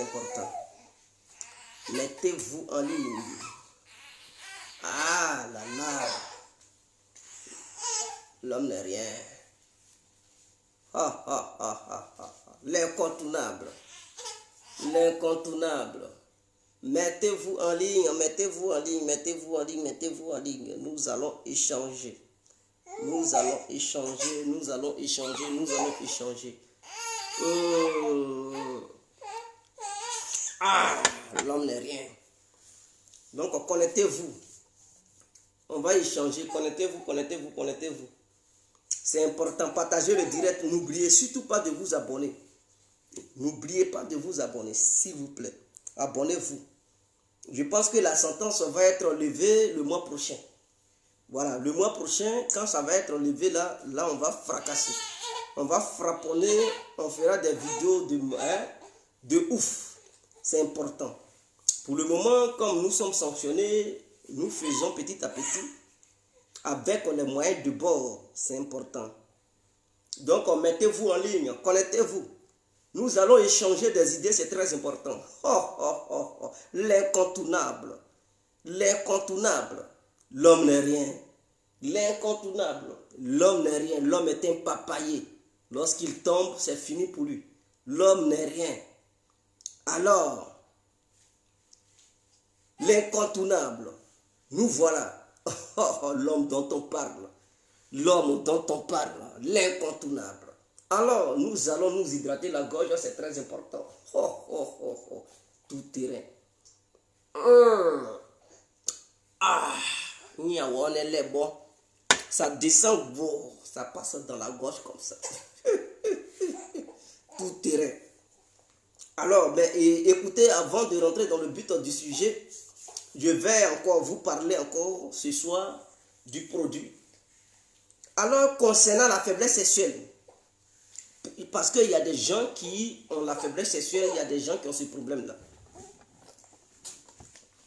important. Mettez-vous en ligne. Ah là là. L'homme n'est rien. Ah, ah, ah, ah, ah. L'incontournable. L'incontournable. Mettez-vous en ligne, mettez-vous en ligne, mettez-vous en ligne, mettez-vous en ligne. Nous allons échanger. Nous allons échanger, nous allons échanger, nous allons échanger. Ah, l'homme n'est rien. Donc, connectez-vous. On va échanger. Connectez-vous, connectez-vous, connectez-vous. C'est important. Partagez le direct. N'oubliez surtout pas de vous abonner. N'oubliez pas de vous abonner, s'il vous plaît. Abonnez-vous. Je pense que la sentence va être levée le mois prochain. Voilà, le mois prochain, quand ça va être levé, là on va fracasser. On va frapponner, on fera des vidéos de ouf. C'est important. Pour le moment, comme nous sommes sanctionnés, nous faisons petit à petit avec les moyens de bord. C'est important. Donc, mettez-vous en ligne, connectez-vous. Nous allons échanger des idées, c'est très important. L'incontournable. L'incontournable. L'homme n'est rien. L'incontournable. L'homme n'est rien. L'homme est un papayer. Lorsqu'il tombe, c'est fini pour lui. L'homme n'est rien. Alors, l'incontournable. Nous voilà. L'homme dont on parle. L'homme dont on parle. L'incontournable. Alors, nous allons nous hydrater la gorge, c'est très important. Tout terrain. Ah, on est les bons. Ça descend, beau, ça passe dans la gorge comme ça. Tout terrain. Alors, écoutez, avant de rentrer dans le but du sujet, je vais encore vous parler encore ce soir du produit. Alors, concernant la faiblesse sexuelle, parce qu'il y a des gens qui ont la faiblesse sexuelle, il y a des gens qui ont ce problème-là.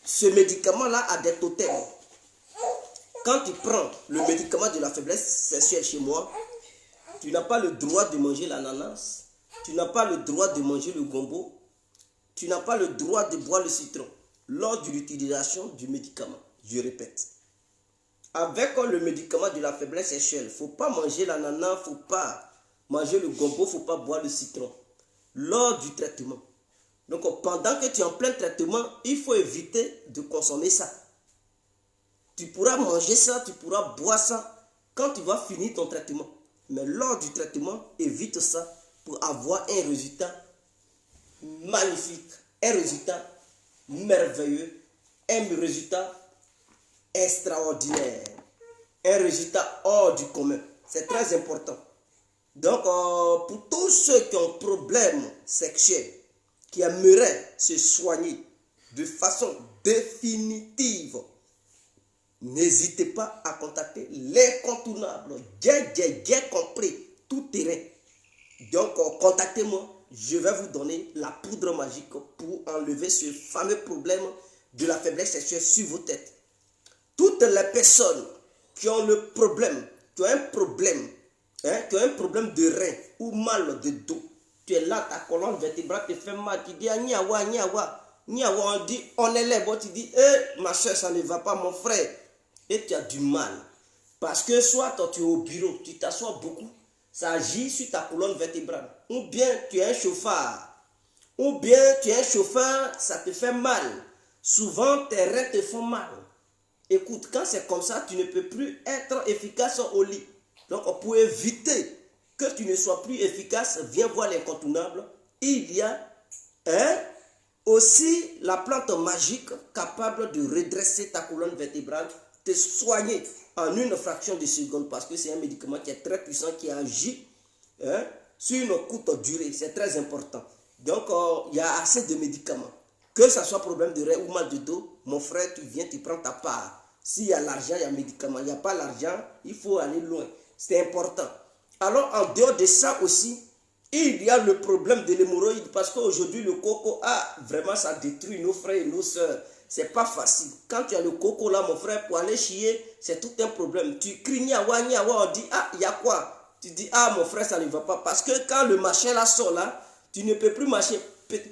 Ce médicament-là a des totems. Quand tu prends le médicament de la faiblesse sexuelle chez moi, tu n'as pas le droit de manger l'ananas, tu n'as pas le droit de manger le gombo, tu n'as pas le droit de boire le citron lors de l'utilisation du médicament. Je répète. Avec le médicament de la faiblesse sexuelle, il ne faut pas manger l'ananas, il ne faut pas manger le gombo, il ne faut pas boire le citron lors du traitement. Donc, pendant que tu es en plein traitement, il faut éviter de consommer ça. Tu pourras manger ça, tu pourras boire ça quand tu vas finir ton traitement. Mais lors du traitement, évite ça pour avoir un résultat magnifique, un résultat merveilleux, un résultat extraordinaire, un résultat hors du commun. C'est très important. Donc, pour tous ceux qui ont problème sexuel, qui aimeraient se soigner de façon définitive, n'hésitez pas à contacter l'incontournable. J'ai compris tout terrain. Donc, contactez-moi. Je vais vous donner la poudre magique pour enlever ce fameux problème de la faiblesse sexuelle sur vos têtes. Toutes les personnes qui ont le problème, qui ont un problème, tu as un problème de rein ou mal de dos, tu es là, ta colonne vertébrale te fait mal, tu dis, niawa, on dit, on est là, bon, tu dis, ma soeur, ça ne va pas, mon frère, et tu as du mal, parce que soit tu es au bureau, tu t'assois beaucoup, ça agit sur ta colonne vertébrale, ou bien tu es un chauffard, ça te fait mal, souvent tes reins te font mal. Écoute, quand c'est comme ça, tu ne peux plus être efficace au lit. Donc, pour éviter que tu ne sois plus efficace, viens voir l'incontournable. Il y a aussi la plante magique capable de redresser ta colonne vertébrale, te soigner en une fraction de seconde, parce que c'est un médicament qui est très puissant, qui agit sur une courte durée. C'est très important. Donc, il y a assez de médicaments. Que ce soit problème de rein ou mal de dos, mon frère, tu viens, tu prends ta part. S'il y a l'argent, il y a médicament. Il n'y a pas l'argent, il faut aller loin. C'est important. Alors, en dehors de ça aussi, il y a le problème de l'hémorroïde, parce qu'aujourd'hui, le coco, vraiment, ça détruit nos frères et nos soeurs. C'est pas facile. Quand tu as le coco là, mon frère, pour aller chier, c'est tout un problème. Tu cries, niawa, on dit, il y a quoi? Tu dis, mon frère, ça ne va pas. Parce que quand le machin là sort là, tu ne peux plus marcher.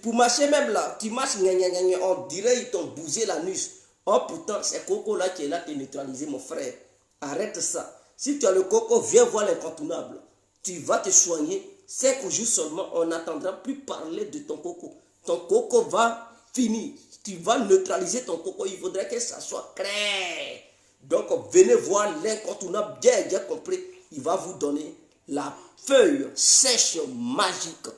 pour marcher même là, tu marches, on dirait qu'ils t'ont bousillé l'anus. Oh pourtant, c'est Coco là qui est là, qui est neutralisé, mon frère. Arrête ça. Si tu as le Coco, viens voir l'incontournable. Tu vas te soigner. 5 jours seulement, on n'attendra plus parler de ton Coco. Ton Coco va finir. Tu vas neutraliser ton Coco. Il faudrait que ça soit clair. Donc, venez voir l'incontournable, bien compris. Il va vous donner la feuille sèche magique.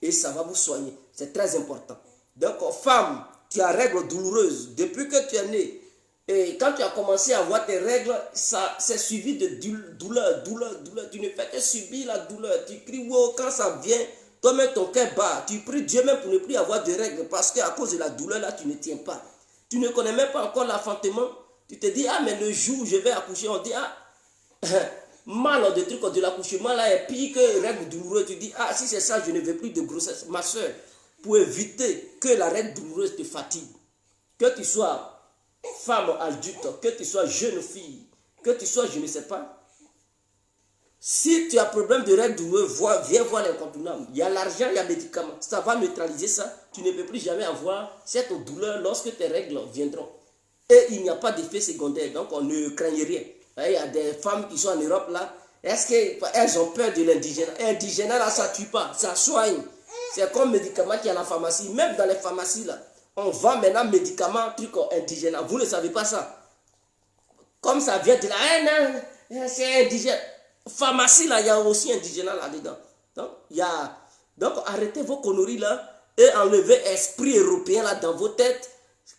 Et ça va vous soigner. C'est très important. Donc, femme, tu as règles douloureuses. Depuis que tu es né, et quand tu as commencé à avoir tes règles, ça c'est suivi de douleur. Tu ne fais que subir la douleur. Tu cries, wow, quand ça vient, toi-même ton cœur bat. Tu pries Dieu même pour ne plus avoir de règles. Parce qu'à cause de la douleur, là, tu ne tiens pas. Tu ne connais même pas encore l'enfantement. Tu te dis, ah, mais le jour où je vais accoucher, on dit, ah, mal de trucs de l'accouchement là est pire que règles douloureuses. Tu dis, ah, si c'est ça, je ne veux plus de grossesse. Ma soeur, pour éviter que la règle douloureuse te fatigue, que tu sois femme adulte, que tu sois jeune fille, que tu sois, je ne sais pas. Si tu as problème de règles douloureuses, viens voir l'incontournable. Il y a l'argent, il y a les médicaments. Ça va neutraliser ça. Tu ne peux plus jamais avoir cette douleur lorsque tes règles viendront. Et il n'y a pas d'effet secondaire, donc on ne craigne rien. Il y a des femmes qui sont en Europe là. Est-ce qu'elles ont peur de l'indigène? L'indigène là, ça ne tue pas, ça soigne. C'est comme médicament qui est à la pharmacie. Même dans les pharmacies là, on vend maintenant médicaments, trucs indigènes. Vous ne savez pas ça. Comme ça vient de là, c'est indigène. Pharmacie là, il y a aussi indigène là-dedans. Donc arrêtez vos conneries là et enlevez esprit européen là dans vos têtes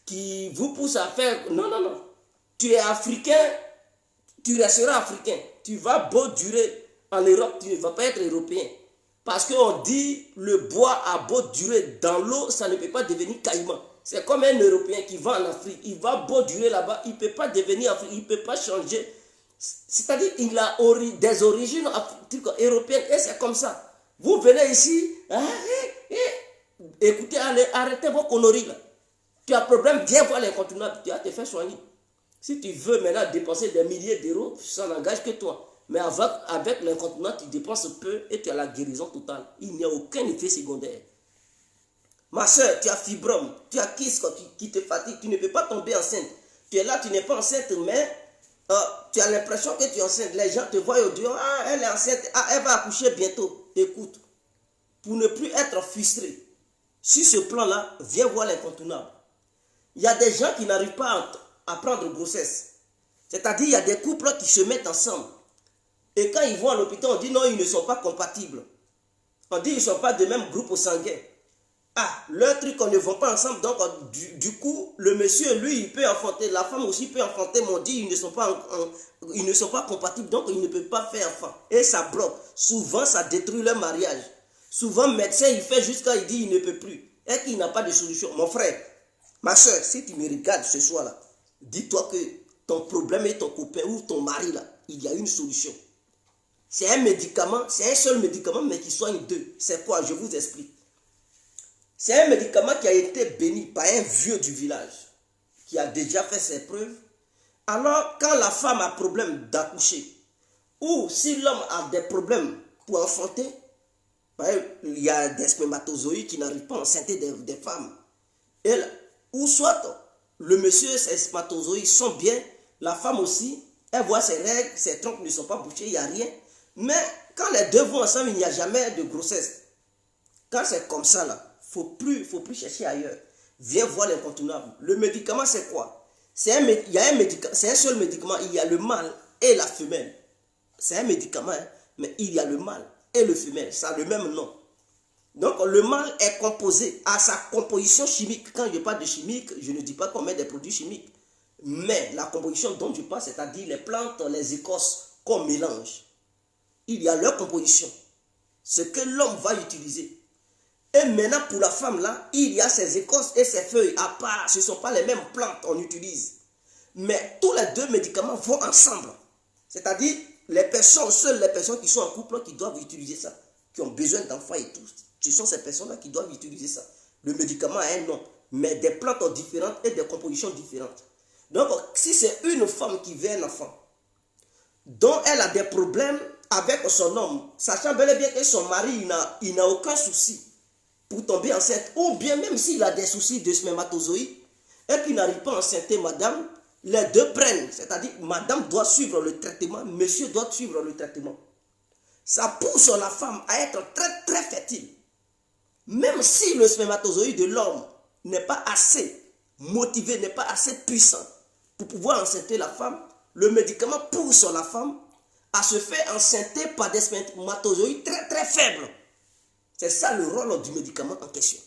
qui vous pousse à faire. Non. Tu es africain, tu resteras africain. Tu vas beau durer en Europe, tu ne vas pas être européen. Parce qu'on dit le bois a beau durer dans l'eau, ça ne peut pas devenir caïman. C'est comme un Européen qui va en Afrique. Il va beau durer là-bas, il ne peut pas devenir africain, il ne peut pas changer. C'est-à-dire qu'il a des origines européennes et c'est comme ça. Vous venez ici, écoutez, arrêtez vos conneries là. Tu as un problème, viens voir l'incontournable, tu vas te faire soigner. Si tu veux maintenant dépenser des milliers d'euros, ça n'engage que toi. Mais avec l'incontournable, tu dépenses peu et tu as la guérison totale. Il n'y a aucun effet secondaire. Ma soeur, tu as fibrome, tu as kyste qui te fatigue, tu ne peux pas tomber enceinte. Tu es là, tu n'es pas enceinte, mais tu as l'impression que tu es enceinte. Les gens te voient au Dieu, ah, elle est enceinte, ah, elle va accoucher bientôt. Écoute, pour ne plus être frustré, sur ce plan-là, viens voir l'incontournable. Il y a des gens qui n'arrivent pas à prendre grossesse. C'est-à-dire, il y a des couples qui se mettent ensemble. Et quand ils vont à l'hôpital, on dit non, ils ne sont pas compatibles. On dit ils ne sont pas de même groupe sanguin. Ah, leur truc, on ne va pas ensemble. Donc, du coup, le monsieur, lui, il peut enfanter. La femme aussi peut enfanter. Mais on dit ils ne sont pas compatibles. Donc, ils ne peuvent pas faire enfant. Et ça bloque. Souvent, ça détruit leur mariage. Souvent, le médecin, il fait jusqu'à il dit il ne peut plus. Et qu'il n'a pas de solution. Mon frère, ma soeur, si tu me regardes ce soir-là, dis-toi que ton problème est ton copain ou ton mari, là, il y a une solution. C'est un médicament, c'est un seul médicament, mais qui soigne deux. C'est quoi? Je vous explique. C'est un médicament qui a été béni par un vieux du village, qui a déjà fait ses preuves. Alors, quand la femme a problème d'accoucher, ou si l'homme a des problèmes pour enfanter, il y a des spermatozoïdes qui n'arrivent pas à enceinter des femmes. Ou soit, le monsieur, ses spermatozoïdes sont bien, la femme aussi, elle voit ses règles, ses trompes ne sont pas bouchées, il n'y a rien. Mais quand les deux vont ensemble, il n'y a jamais de grossesse. Quand c'est comme ça, là, faut plus chercher ailleurs. Viens voir l'incontournable. Le médicament, c'est quoi? C'est un seul médicament. Il y a le mâle et la femelle. C'est un médicament, hein, mais il y a le mâle et le femelle. Ça a le même nom. Donc, le mâle est composé à sa composition chimique. Quand je parle de chimique, je ne dis pas qu'on met des produits chimiques. Mais la composition dont je parle, c'est-à-dire les plantes, les écorces qu'on mélange. Il y a leur composition. Ce que l'homme va utiliser. Et maintenant, pour la femme, là, il y a ses écorces et ses feuilles à part. Ce ne sont pas les mêmes plantes qu'on utilise. Mais tous les deux médicaments vont ensemble. C'est-à-dire, seules les personnes qui sont en couple qui doivent utiliser ça, qui ont besoin d'enfants et tout. Ce sont ces personnes-là qui doivent utiliser ça. Le médicament a un nom, mais des plantes différentes et des compositions différentes. Donc, si c'est une femme qui veut un enfant, dont elle a des problèmes avec son homme, sachant bel et bien que son mari, il n'a aucun souci, pour tomber enceinte, ou bien même s'il a des soucis de spermatozoïdes et qu'il n'arrive pas à enceinter madame, les deux prennent. C'est-à-dire, madame doit suivre le traitement, monsieur doit suivre le traitement. Ça pousse la femme à être très très fertile. Même si le spermatozoïde de l'homme n'est pas assez motivé, n'est pas assez puissant pour pouvoir enceinter la femme, le médicament pousse la femme à se faire enceinter par des spermatozoïdes très très faibles. C'est ça le rôle du médicament en question.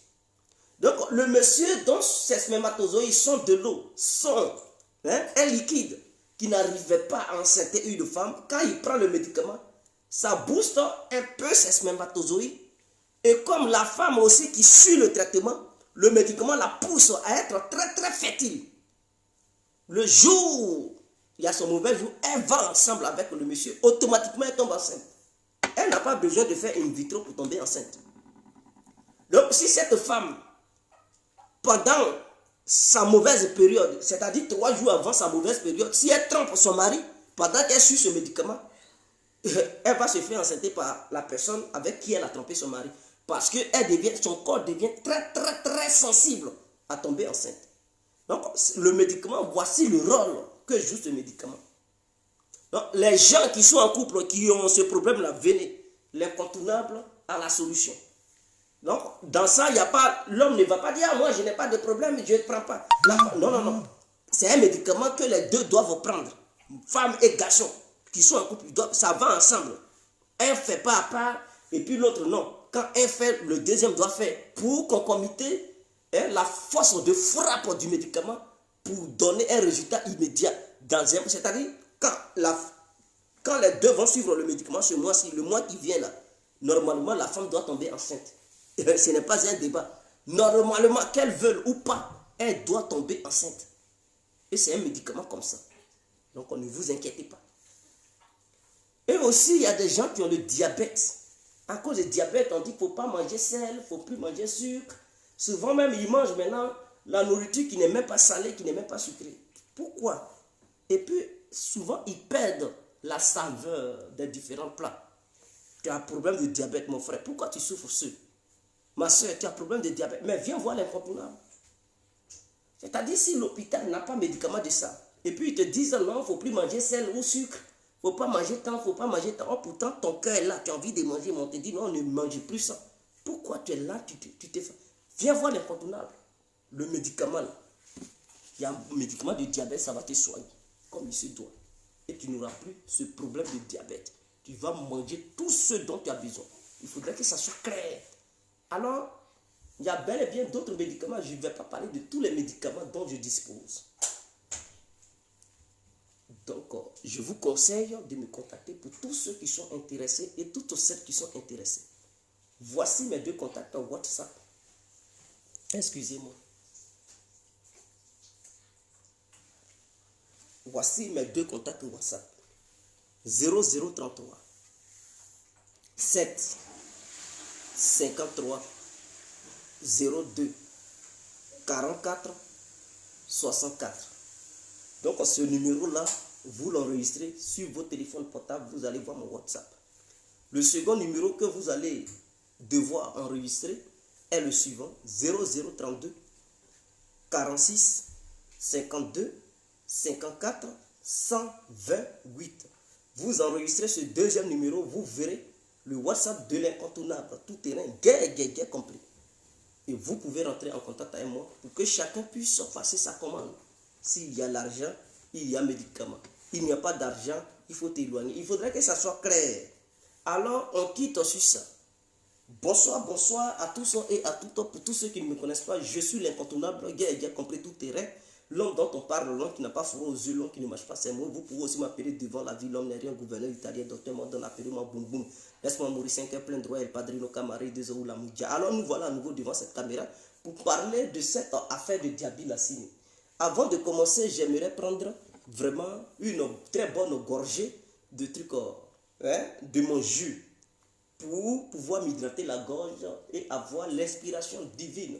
Donc le monsieur dont ces spermatozoïdes sont de l'eau, sont un liquide qui n'arrivait pas à enceinter une femme, quand il prend le médicament, ça booste un peu ces spermatozoïdes. Et comme la femme aussi qui suit le traitement, le médicament la pousse à être très très fertile. Le jour, il y a son mauvais jour, elle va ensemble avec le monsieur, automatiquement elle tombe enceinte. Elle n'a pas besoin de faire in vitro pour tomber enceinte. Donc si cette femme, pendant sa mauvaise période, c'est-à-dire 3 jours avant sa mauvaise période, si elle trompe son mari, pendant qu'elle suit ce médicament, elle va se faire enceinter par la personne avec qui elle a trompé son mari. Parce que son corps devient très très très sensible à tomber enceinte. Donc le médicament, voici le rôle que joue ce médicament. Donc les gens qui sont en couple, qui ont ce problème-là, venez, l'incontournable à la solution. Donc dans ça, il n'y a pas, l'homme ne va pas dire, ah, moi je n'ai pas de problème, je ne prends pas. Non, non, non. C'est un médicament que les deux doivent prendre. Femme et garçon qui sont en couple, ça va ensemble. Un fait pas à part et puis l'autre non. Quand un fait, le deuxième doit faire pour concomiter la force de frappe du médicament pour donner un résultat immédiat. C'est-à-dire, quand les deux vont suivre le médicament ce mois-ci, le mois qui vient là, normalement la femme doit tomber enceinte. Ce n'est pas un débat. Normalement, qu'elle veuille ou pas, elle doit tomber enceinte. Et c'est un médicament comme ça. Donc, ne vous inquiétez pas. Et aussi, il y a des gens qui ont le diabète. À cause du diabète, on dit qu'il ne faut pas manger sel, il ne faut plus manger sucre. Souvent même, ils mangent maintenant la nourriture qui n'est même pas salée, qui n'est même pas sucrée. Pourquoi? Et puis, souvent, ils perdent la saveur des différents plats. Tu as un problème de diabète, mon frère. Pourquoi tu souffres ça? Ma soeur, tu as un problème de diabète. Mais viens voir l'incontournable. C'est-à-dire, si l'hôpital n'a pas de médicament de ça, et puis ils te disent non, il ne faut plus manger sel ou sucre, il ne faut pas manger tant, il ne faut pas manger tant. Oh, pourtant, ton cœur est là, tu as envie de manger, mais on te dit non, ne mange plus ça. Pourquoi tu es là, tu te fais. Viens voir l'incontournable. Le médicament, là. Il y a un médicament de diabète, ça va te soigner, comme il se doit. Et tu n'auras plus ce problème de diabète. Tu vas manger tout ce dont tu as besoin. Il faudrait que ça soit clair. Alors, il y a bel et bien d'autres médicaments. Je ne vais pas parler de tous les médicaments dont je dispose. Donc, je vous conseille de me contacter pour tous ceux qui sont intéressés et toutes celles qui sont intéressées. Voici mes 2 contacts en WhatsApp. Excusez-moi. Voici mes 2 contacts WhatsApp. 0033 7 53 02 44 64. Donc ce numéro-là, vous l'enregistrez sur votre téléphone portable, vous allez voir mon WhatsApp. Le second numéro que vous allez devoir enregistrer est le suivant, 0032 46 52 54 128. Vous enregistrez ce deuxième numéro, vous verrez le WhatsApp de l'incontournable, tout terrain, gai complet. Et vous pouvez rentrer en contact avec moi pour que chacun puisse passer sa commande. S'il y a l'argent, il y a médicament. Il n'y a pas d'argent, il faut t'éloigner. Il faudrait que ça soit clair. Alors, on quitte sur ça. Bonsoir, bonsoir à tous et à toutes. Pour tous ceux qui ne me connaissent pas, je suis l'incontournable, gai compris tout terrain. L'homme dont on parle, l'homme qui n'a pas froid aux yeux, l'homme qui ne marche pas ses mots. Vous pouvez aussi m'appeler devant la vie, l'homme n'est rien, gouverneur italien, docteur Mondon, appelez-moi Boum Boum. Laisse-moi mourir 5 heures plein droit, El Padrino Camari, 2 ou la Moudia. Alors nous voilà à nouveau devant cette caméra pour parler de cette affaire de Diaby Lassini. Avant de commencer, j'aimerais prendre vraiment une très bonne gorgée de trucs, de mon jus pour pouvoir m'hydrater la gorge et avoir l'inspiration divine.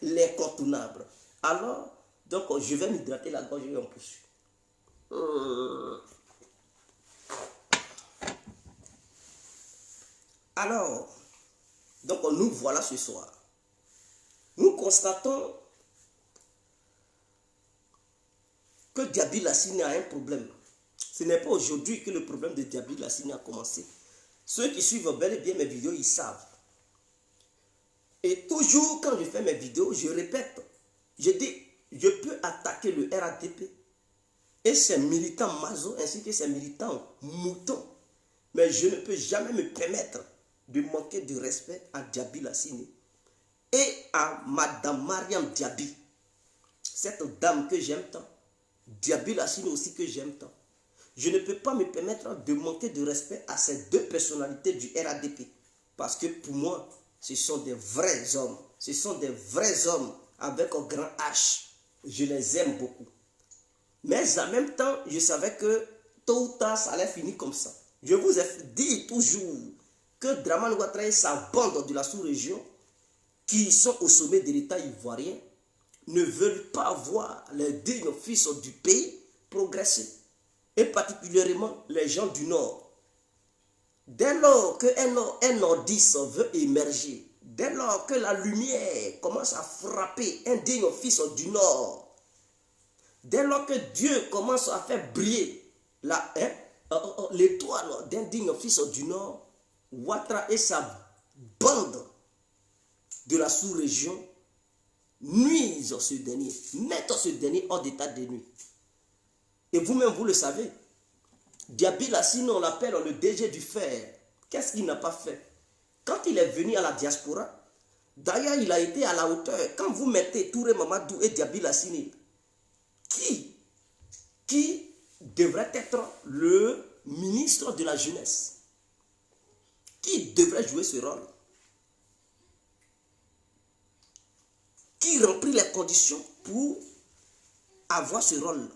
L'incontournable. Alors, donc, je vais m'hydrater la gorge et on poursuit. Alors, Donc nous voilà ce soir. Nous constatons que Diaby Lassine a un problème. Ce n'est pas aujourd'hui que le problème de Diaby Lassine a commencé. Ceux qui suivent bel et bien mes vidéos, ils savent. Et toujours quand je fais mes vidéos, je répète, je dis, je peux attaquer le RADP et ses militants maso ainsi que ses militants moutons. Mais je ne peux jamais me permettre de manquer de respect à Diaby Lassine et à Madame Mariam Diaby. Cette dame que j'aime tant. Diaby Lassine aussi que j'aime tant. Je ne peux pas me permettre de manquer de respect à ces deux personnalités du RADP. Parce que pour moi, ce sont des vrais hommes. Ce sont des vrais hommes avec un grand H. Je les aime beaucoup. Mais en même temps, je savais que tôt ou tard, ça allait finir comme ça. Je vous ai dit toujours que Dramane Ouattara et sa bande de la sous-région, qui sont au sommet de l'État ivoirien, ne veulent pas voir les dignes fils du pays progresser. Et particulièrement les gens du Nord. Dès lors qu'un nordiste veut émerger, dès lors que la lumière commence à frapper un digne fils du Nord, dès lors que Dieu commence à faire briller l'étoile d'un digne fils du Nord, Ouattara et sa bande de la sous-région nuisent ce dernier, mettent ce dernier hors d'état de nuit. Et vous-même, vous le savez, Diaby Lassine, on l'appelle le DG du fer. Qu'est-ce qu'il n'a pas fait? Quand il est venu à la diaspora, d'ailleurs, il a été à la hauteur. Quand vous mettez Touré Mamadou et Diaby Lassine, qui devrait être le ministre de la jeunesse? Qui devrait jouer ce rôle? Qui remplit les conditions pour avoir ce rôle?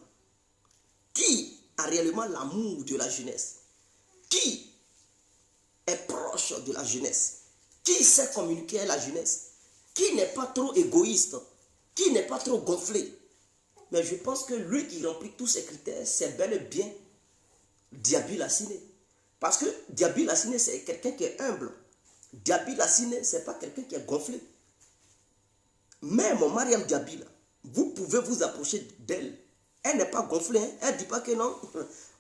Qui a réellement l'amour de la jeunesse? Qui est proche de la jeunesse? Qui sait communiquer avec la jeunesse? Qui n'est pas trop égoïste? Qui n'est pas trop gonflé? Mais je pense que lui qui remplit tous ces critères, c'est bel et bien Diaby Lassine. Parce que Diaby Lassine, c'est quelqu'un qui est humble. Diaby Lassine, ce n'est pas quelqu'un qui est gonflé. Mais mon Mariam Diaby, là, vous pouvez vous approcher d'elle. Elle n'est pas gonflée. Hein? Elle ne dit pas que non.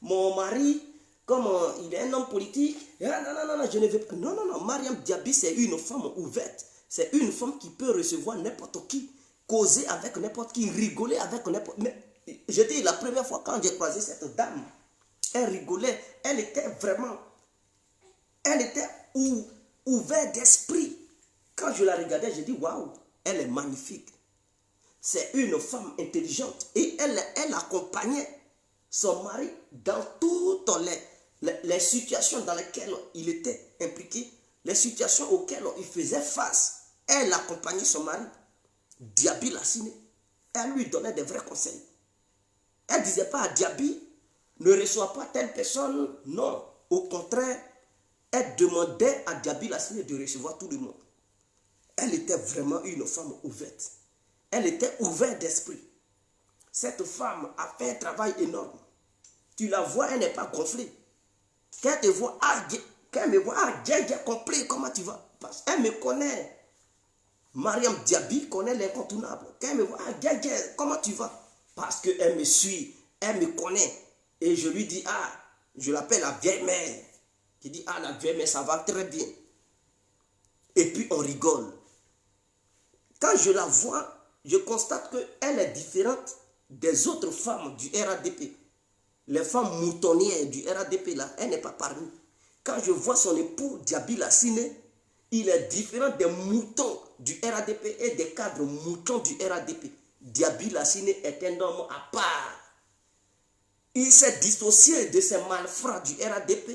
Mon mari, comme il est un homme politique, non, je ne veux pas. Non. Mariam Diaby, c'est une femme ouverte. C'est une femme qui peut recevoir n'importe qui, causer avec n'importe qui, rigoler avec n'importe qui. Mais je dis, la première fois quand j'ai croisé cette dame, elle rigolait. Elle était vraiment... Elle était ouverte d'esprit. Quand je la regardais, j'ai dit, waouh, elle est magnifique. C'est une femme intelligente et elle accompagnait son mari dans toutes les situations dans lesquelles il était impliqué, les situations auxquelles il faisait face. Elle accompagnait son mari, Diaby Lassine. Elle lui donnait des vrais conseils. Elle ne disait pas à Diaby, ne reçois pas telle personne. Non, au contraire, elle demandait à Diaby Lassine de recevoir tout le monde. Elle était vraiment une femme ouverte. Elle était ouverte d'esprit. Cette femme a fait un travail énorme. Tu la vois, elle n'est pas gonflée. Quand elle voit, quand elle me voit, j'ai compris comment tu vas. Parce qu'elle me connaît. Mariam Diaby connaît l'incontournable. Quand elle me voit, comment tu vas? Parce qu'elle me suit, elle me connaît. Et je lui dis, je l'appelle la vieille mère. Je dis, la vieille mère, ça va très bien. Et puis on rigole. Quand je la vois, je constate qu'elle est différente des autres femmes du RADP. Les femmes moutonnières du RADP, là, elle n'est pas parmi. Quand je vois son époux, Diaby Lassine, il est différent des moutons du RADP et des cadres moutons du RADP. Diaby Lassine est un homme à part. Il s'est dissocié de ces malfrats du RADP,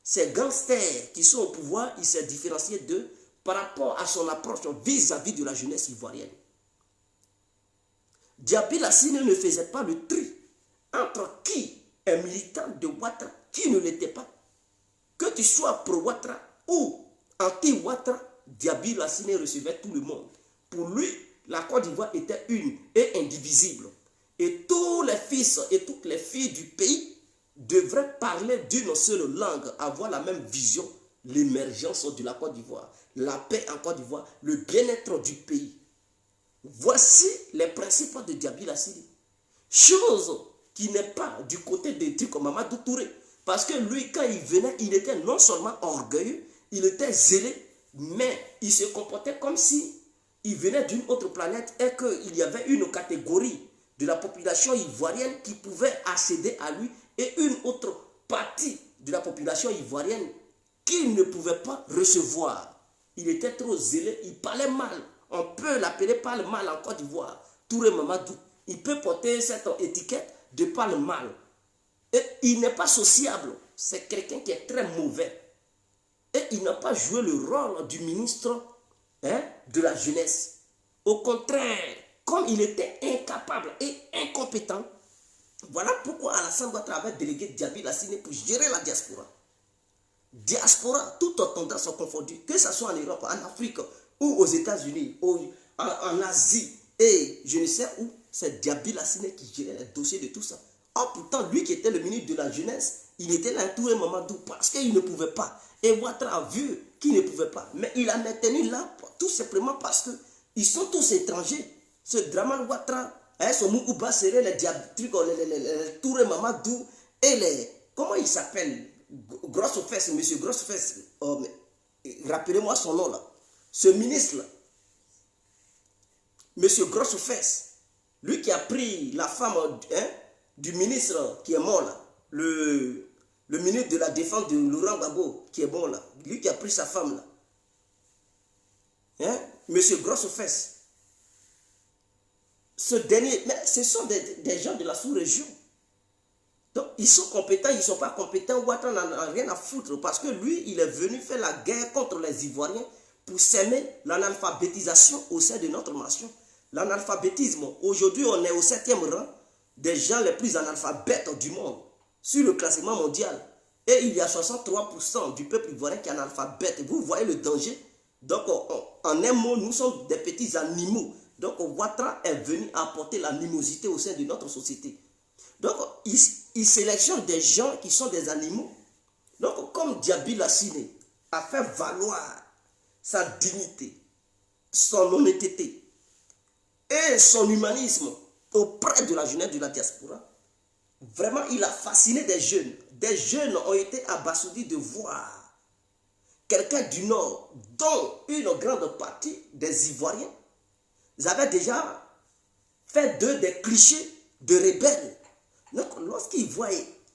ces gangsters qui sont au pouvoir, il s'est différencié d'eux par rapport à son approche vis-à-vis de la jeunesse ivoirienne. Diaby Lassine ne faisait pas le tri entre qui est militant de Ouattara, qui ne l'était pas. Que tu sois pro-Ouattara ou anti-Ouattara, Diaby Lassine recevait tout le monde. Pour lui, la Côte d'Ivoire était une et indivisible. Et tous les fils et toutes les filles du pays devraient parler d'une seule langue, avoir la même vision, l'émergence de la Côte d'Ivoire, la paix en Côte d'Ivoire, le bien-être du pays. Voici les principes de Diaby Lassini. Chose qui n'est pas du côté de Diko Mamadou Touré. Parce que lui, quand il venait, il était non seulement orgueilleux, il était zélé, mais il se comportait comme si il venait d'une autre planète et qu'il y avait une catégorie de la population ivoirienne qui pouvait accéder à lui et une autre partie de la population ivoirienne qui ne pouvait pas recevoir. Il était trop zélé, il parlait mal. On peut l'appeler parle mal en Côte d'Ivoire. Touré Mamadou. Il peut porter cette étiquette de parle mal. Et il n'est pas sociable. C'est quelqu'un qui est très mauvais. Et il n'a pas joué le rôle du ministre de la jeunesse. Au contraire, comme il était incapable et incompétent, voilà pourquoi Alassane Ouattara avait délégué Diaby Lassini pour gérer la diaspora. Diaspora, toutes tendances sont confondues, que ce soit en Europe, en Afrique ou aux États-Unis, en Asie et je ne sais où, c'est Diaby Lassini qui gérait les dossiers de tout ça. Or pourtant, lui qui était le ministre de la jeunesse, il était là tout le Mamadou parce qu'il ne pouvait pas. Et Ouattara a vu qu'il ne pouvait pas. Mais il a maintenu là tout simplement parce qu'ils sont tous étrangers. Ce Draman Ouattara, son Moukouba Seré, les Touré Mamadou et les... Comment il s'appelle? Grosse-Fesse, monsieur Grosse-Fesse. Oh, rappelez-moi son nom là. Ce ministre-là, monsieur Grosse-Fesse, lui qui a pris la femme du ministre qui est mort là, le ministre de la Défense de Laurent Gbagbo qui est bon là, lui qui a pris sa femme là, monsieur Grosse-Fesse. Ce dernier, mais ce sont des gens de la sous-région. Donc, ils sont compétents, ils ne sont pas compétents. Ouattara n'en a rien à foutre parce que lui, il est venu faire la guerre contre les Ivoiriens pour s'aimer l'analphabétisation au sein de notre nation. L'analphabétisme, aujourd'hui, on est au 7e rang des gens les plus analphabètes du monde sur le classement mondial. Et il y a 63% du peuple ivoirien qui est analphabète. Vous voyez le danger. Donc, en un mot, nous sommes des petits animaux. Donc, Ouattara est venu apporter l'animosité au sein de notre société. Donc, il sélectionne des gens qui sont des animaux. Donc, comme Diaby Lassini a fait valoir sa dignité, son honnêteté et son humanisme auprès de la jeunesse de la diaspora, vraiment, il a fasciné des jeunes. Des jeunes ont été abasourdis de voir quelqu'un du Nord, dont une grande partie des Ivoiriens, ils avaient déjà fait d'eux des clichés de rebelles. Donc, lorsqu'ils voient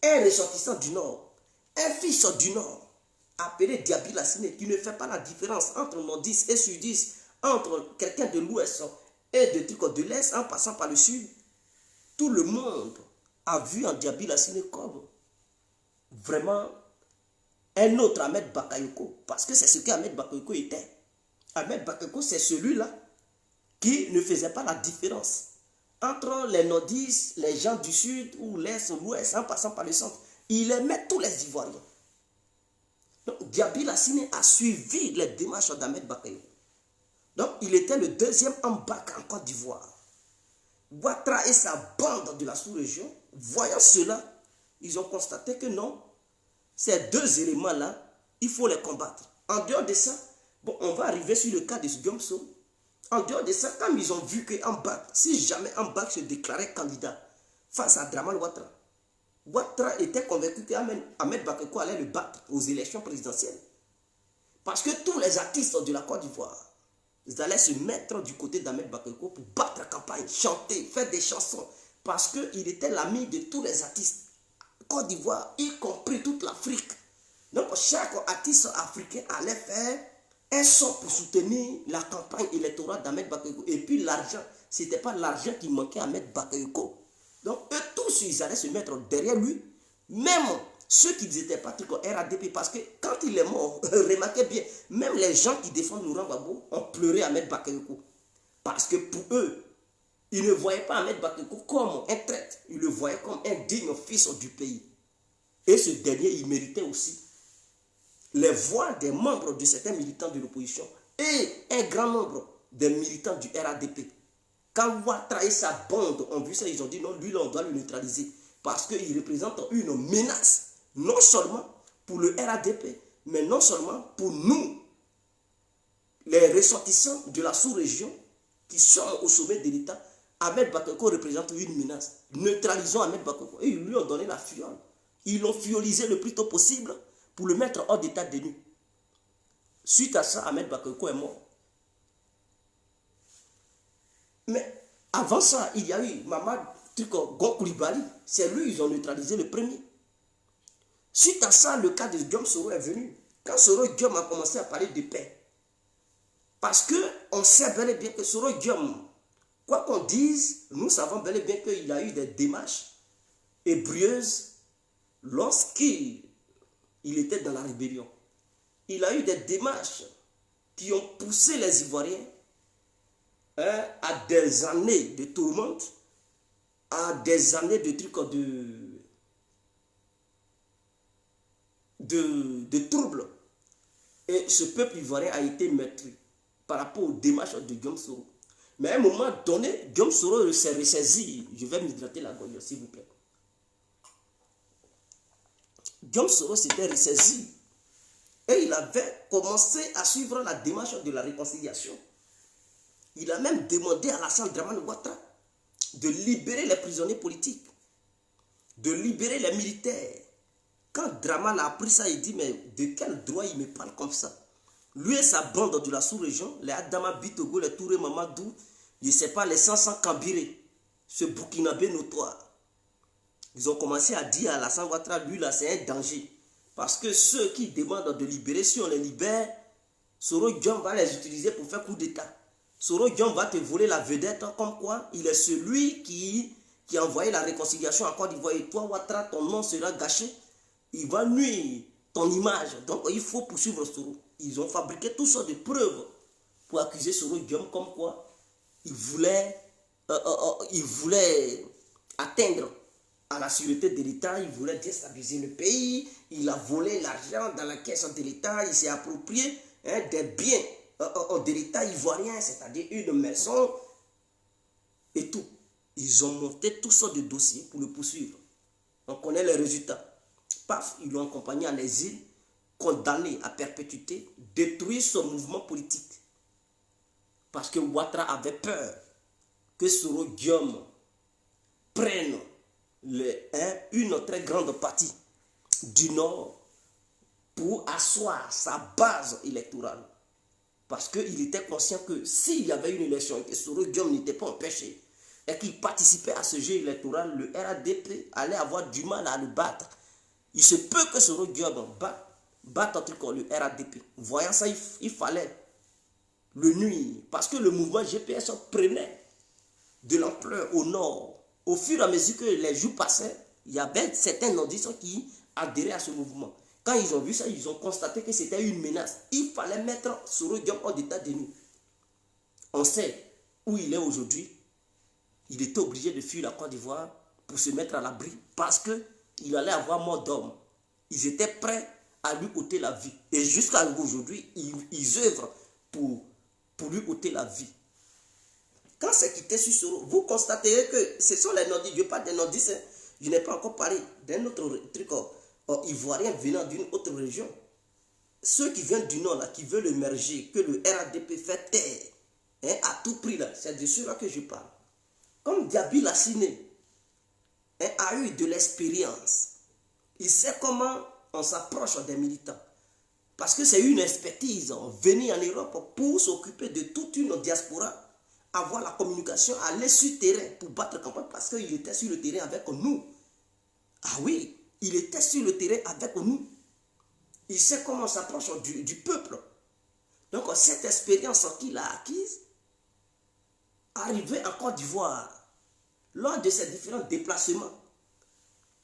un ressortissant du Nord, un fils du Nord, appelé Diaby Lassini, qui ne fait pas la différence entre nordistes et sudistes, entre quelqu'un de l'Ouest et de l'Est, en passant par le Sud, tout le monde a vu en Diaby Lassini comme vraiment un autre Ahmed Bakayoko, parce que c'est ce qu'Ahmed Bakayoko était. Ahmed Bakayoko, c'est celui-là qui ne faisait pas la différence entre les nordistes, les gens du sud ou l'est ou l'ouest, en passant par le centre. Il aimait tous les Ivoiriens. Donc, Diaby Lassini a suivi les démarches d'Ahmed Bakayoko. Donc, il était le deuxième embarqué en Côte d'Ivoire. Ouattara et sa bande de la sous-région, voyant cela, ils ont constaté que non, ces deux éléments-là, il faut les combattre. En dehors de ça, bon, on va arriver sur le cas de Gomso. En dehors de ça, quand ils ont vu que Mbak, si jamais Mbak se déclarait candidat face à Draman Ouattara, Ouattara était convaincu qu'Ahmed Bakayoko allait le battre aux élections présidentielles. Parce que tous les artistes de la Côte d'Ivoire, ils allaient se mettre du côté d'Ahmed Bakayoko pour battre la campagne, chanter, faire des chansons. Parce qu'il était l'ami de tous les artistes. Côte d'Ivoire, y compris toute l'Afrique. Donc chaque artiste africain allait faire un son pour soutenir la campagne électorale d'Ahmed Bakayoko. Et puis l'argent, ce n'était pas l'argent qui manquait à Ahmed Bakayoko. Donc eux tous, ils allaient se mettre derrière lui. Même ceux qui n'étaient pas RADP. Parce que quand il est mort, remarquez bien, même les gens qui défendent Laurent Gbagbo ont pleuré Ahmed Bakayoko. Parce que pour eux, ils ne voyaient pas Ahmed Bakayoko comme un traître. Ils le voyaient comme un digne fils du pays. Et ce dernier, il méritait aussi les voix des membres de certains militants de l'opposition et un grand nombre des militants du RADP. Quand Ouattara et sa bande ont vu ça, ils ont dit non, lui, là, on doit le neutraliser. Parce qu'il représente une menace, non seulement pour le RADP, Mais non seulement pour nous, les ressortissants de la sous-région qui sont au sommet de l'État, Ahmed Bakayoko représente une menace. Neutralisons Ahmed Bakayoko. Et ils lui ont donné la fiole. Ils l'ont fiolisé le plus tôt possible pour le mettre hors d'état de nuit. Suite à ça, Ahmed Bakayoko est mort. Mais avant ça, il y a eu Mamad Gon Coulibaly. C'est lui, ils ont neutralisé le premier. Suite à ça, le cas de Guillaume Soro est venu. Quand Soro Guillaume a commencé à parler de paix, parce qu'on sait bel et bien que Soro Guillaume, quoi qu'on dise, nous savons bel et bien qu'il a eu des démarches ébrieuses lorsqu'il était dans la rébellion. Il a eu des démarches qui ont poussé les Ivoiriens à des années de tourmente, à des années de trucs de troubles. Et ce peuple ivoirien a été meurtri par rapport aux démarches de Guillaume Soro. Mais à un moment donné, Guillaume Soro s'est ressaisi. Je vais m'hydrater la gorge, s'il vous plaît. Guillaume Soro s'était ressaisi. Et il avait commencé à suivre la démarche de la réconciliation. Il a même demandé à Alassane Dramane Ouattara de libérer les prisonniers politiques, de libérer les militaires. Quand Dramane a appris ça, il dit, mais de quel droit il me parle comme ça? Lui et sa bande de la sous-région, les Adama Bitogo, les Touré Mamadou, je ne sais pas, les 500 Kambiré, ce Burkinabé notoire. Ils ont commencé à dire à Alassane Ouattara, lui là, c'est un danger. Parce que ceux qui demandent de libérer, si on les libère, Soro Guillaume va les utiliser pour faire coup d'État. Soro Guillaume va te voler la vedette, comme quoi il est celui qui a envoyé la réconciliation en Côte d'Ivoire. Et toi, Ouattara, ton nom sera gâché. Il va nuire ton image. Donc, il faut poursuivre Soro. Ils ont fabriqué toutes sortes de preuves pour accuser Soro Guillaume comme quoi il voulait atteindre à la sûreté de l'État, il voulait déstabiliser le pays, il a volé l'argent dans la caisse de l'État, il s'est approprié des biens de l'État ivoirien, c'est-à-dire une maison et tout. Ils ont monté toutes sortes de dossiers pour le poursuivre. On connaît les résultats. Paf, ils l'ont accompagné en exil, condamné à perpétuité, détruit son mouvement politique. Parce que Ouattara avait peur que Soro Guillaume prenne une très grande partie du Nord pour asseoir sa base électorale. Parce qu'il était conscient que s'il y avait une élection et que Soro Guillaume n'était pas empêché et qu'il participait à ce jeu électoral, le RADP allait avoir du mal à le battre. Il se peut que Soro Guillaume batte le RADP. Voyant ça, il fallait le nuire. Parce que le mouvement GPS prenait de l'ampleur au nord. Au fur et à mesure que les jours passaient, il y avait certains nordistes qui adhéraient à ce mouvement. Quand ils ont vu ça, ils ont constaté que c'était une menace. Il fallait mettre Soro Guillaume hors d'état de nuit. On sait où il est aujourd'hui. Il était obligé de fuir la Côte d'Ivoire pour se mettre à l'abri parce qu'il allait avoir mort d'homme. Ils étaient prêts à lui ôter la vie. Et jusqu'à aujourd'hui, ils œuvrent pour lui ôter la vie. Quand c'est quitté sur Soro, vous constaterez que ce sont les nordistes. Je parle des nordistes. Je n'ai pas encore parlé d'un autre truc ivoirien venant d'une autre région. Ceux qui viennent du nord, là, qui veulent émerger, que le RADP fait taire, à tout prix, là, c'est de ceux-là que je parle. Comme Diaby Lassiné a eu de l'expérience, il sait comment on s'approche des militants. Parce que c'est une expertise, venir en Europe pour s'occuper de toute une diaspora, avoir la communication, aller sur le terrain pour battre campagne parce qu'il était sur le terrain avec nous. Ah oui, il était sur le terrain avec nous. Il sait comment on s'approche du peuple. Donc cette expérience qu'il a acquise, arrivé en Côte d'Ivoire, lors de ses différents déplacements,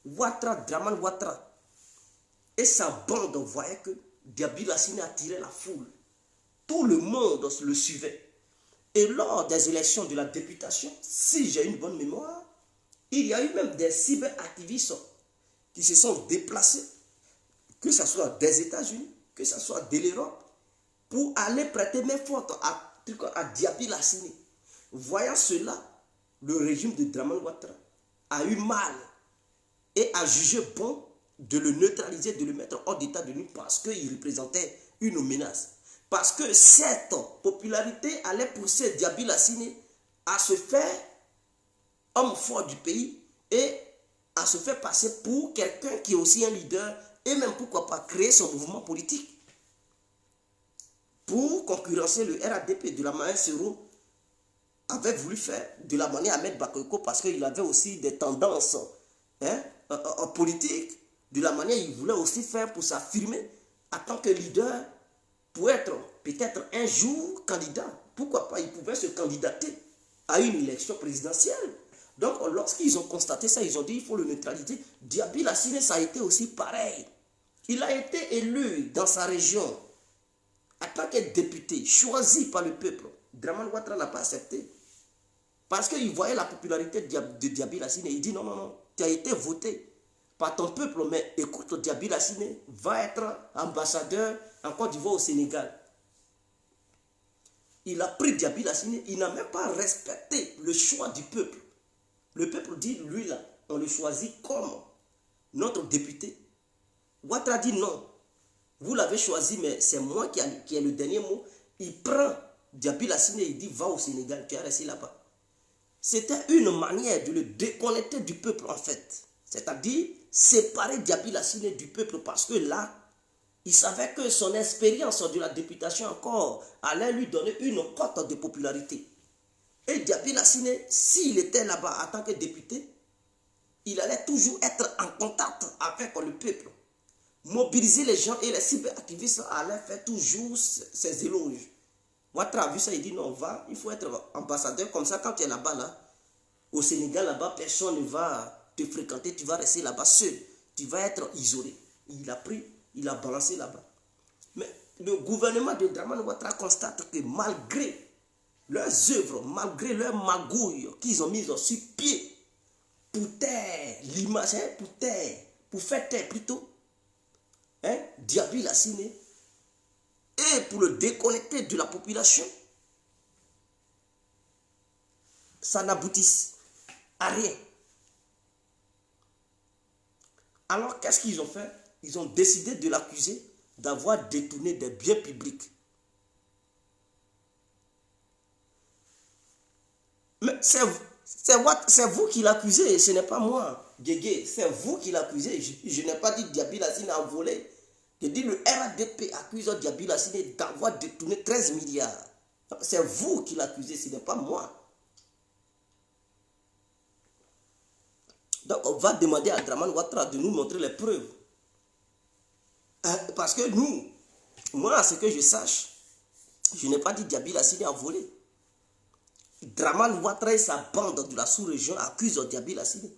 Dramane Ouattara et sa bande voyaient que Diaby Lassiné attirait la foule. Tout le monde le suivait. Et lors des élections de la députation, si j'ai une bonne mémoire, il y a eu même des cyberactivistes qui se sont déplacés, que ce soit des États-Unis, que ce soit de l'Europe, pour aller prêter main forte à Diaby Lassiné. Voyant cela, le régime de Dramane Ouattara a eu mal et a jugé bon de le neutraliser, de le mettre hors d'état de nuire parce qu'il représentait une menace. Parce que cette popularité allait pousser Diaby Lassine à se faire homme fort du pays et à se faire passer pour quelqu'un qui est aussi un leader et même pourquoi pas créer son mouvement politique pour concurrencer le RADP de la manière Serou avait voulu faire, de la manière Ahmed Bakayoko parce qu'il avait aussi des tendances en politique, de la manière il voulait aussi faire pour s'affirmer en tant que leader pour être peut-être un jour candidat. Pourquoi pas, il pouvait se candidater à une élection présidentielle. Donc lorsqu'ils ont constaté ça, ils ont dit il faut le neutraliser. Diaby Lassine, ça a été aussi pareil. Il a été élu dans sa région en tant que député, choisi par le peuple. Dramane Ouattara n'a pas accepté. Parce qu'il voyait la popularité de Diaby Lassine. Il dit non, non, non, tu as été voté par ton peuple, mais écoute, Diaby Lassine va être ambassadeur en Côte d'Ivoire au Sénégal. Il a pris Diaby Lassine, il n'a même pas respecté le choix du peuple. Le peuple dit, lui là, on le choisit comme notre député. Ouattara dit non, vous l'avez choisi, mais c'est moi qui ai le dernier mot. Il prend Diaby Lassine et il dit va au Sénégal, tu es resté là-bas. C'était une manière de le déconnecter du peuple en fait. C'est-à-dire séparer Diaby Lassine du peuple parce que là, il savait que son expérience de la députation encore allait lui donner une cote de popularité. Et Diaby Lassine, s'il était là-bas en tant que député, il allait toujours être en contact avec le peuple. Mobiliser les gens et les cyberactivistes allaient faire toujours ces éloges. Ouattara a vu ça, il dit non, va, il faut être ambassadeur comme ça. Quand tu es là-bas, là, au Sénégal, là-bas, personne ne va te fréquenter, tu vas rester là-bas seul. Tu vas être isolé. Il a pris, il a balancé là-bas. Mais le gouvernement de Dramane Ouattara constate que malgré leurs œuvres, malgré leurs magouilles qu'ils ont mises sur pied pour taire l'image, pour faire taire plutôt, Diaby Lassine, et pour le déconnecter de la population, ça n'aboutit à rien. Alors qu'est-ce qu'ils ont fait? Ils ont décidé de l'accuser d'avoir détourné des biens publics. Mais c'est vous qui l'accusez, ce n'est pas moi, Guégué. C'est vous qui l'accusez. Je n'ai pas dit Diaby Lassine a volé. Je dis le RADP accuse Diaby Lassine d'avoir détourné 13 milliards. C'est vous qui l'accusez, ce n'est pas moi. Donc on va demander à Dramane Ouattara de nous montrer les preuves. Parce que nous, moi, à ce que je sache, je n'ai pas dit Diaby Lassine a volé. Dramane Ouattara et sa bande de la sous-région accusent Diaby Lassine.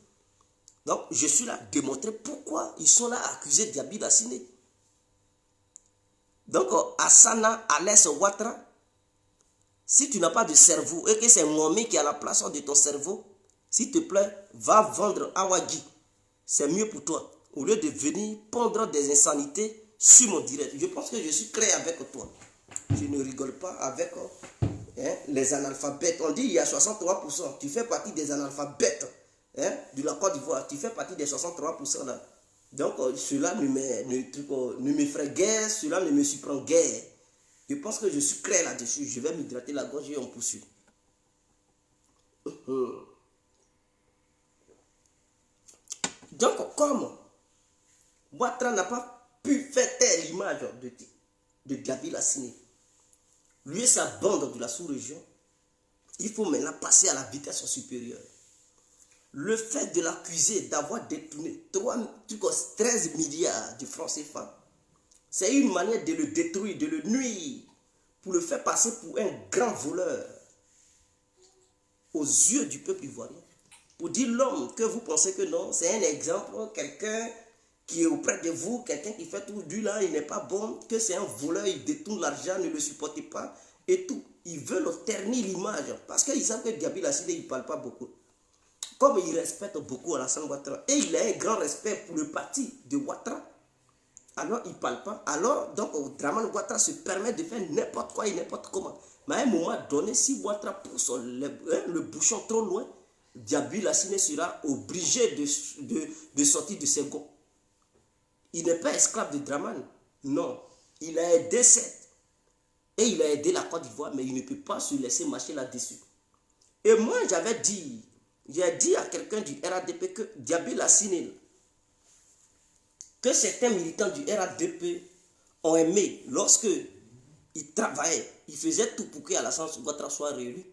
Donc je suis là à démontrer pourquoi ils sont là à accuser Diaby Lassine. Donc Assana Alès Ouattara, si tu n'as pas de cerveau et que c'est Mohamed qui est à la place de ton cerveau, s'il te plaît, va vendre Awadji. C'est mieux pour toi. Au lieu de venir pondre des insanités sur mon direct. Je pense que je suis clair avec toi. Je ne rigole pas avec les analphabètes. On dit il y a 63%. Tu fais partie des analphabètes de la Côte d'Ivoire. Tu fais partie des 63% là. Donc cela ne me ferait guère, cela ne me surprend guère. Je pense que je suis clair là-dessus. Je vais m'hydrater la gorge et on poursuit. Donc comme Ouattara n'a pas pu faire taire l'image de Diaby Lassine, lui et sa bande de la sous-région, il faut maintenant passer à la vitesse supérieure. Le fait de l'accuser d'avoir détourné 13 milliards de francs CFA, c'est une manière de le détruire, de le nuire, pour le faire passer pour un grand voleur aux yeux du peuple ivoirien. Pour dire l'homme que vous pensez que non, c'est un exemple, quelqu'un qui est auprès de vous, quelqu'un qui fait tout du là, il n'est pas bon, que c'est un voleur, il détourne l'argent, ne le supportez pas, et tout. Ils veulent ternir l'image, parce qu'ils savent que Diaby Lassine, il ne parle pas beaucoup. Comme il respecte beaucoup Alassane Ouattara, et il a un grand respect pour le parti de Ouattara, alors il ne parle pas. Alors, donc, Dramane Ouattara se permet de faire n'importe quoi et n'importe comment. Mais à un moment donné, si Ouattara pousse le bouchon trop loin, Diaby Lassine sera obligé de sortir de ses gonds. il n'est pas esclave de Dramane. Non. Il a aidé Seth. Et il a aidé la Côte d'Ivoire, mais il ne peut pas se laisser marcher là-dessus. Et moi, j'avais dit, j'ai dit à quelqu'un du RADP que Diaby Lassine, que certains militants du RADP ont aimé lorsque il travaillait, il faisait tout pour qu'Alassane Ouattara soit réélu.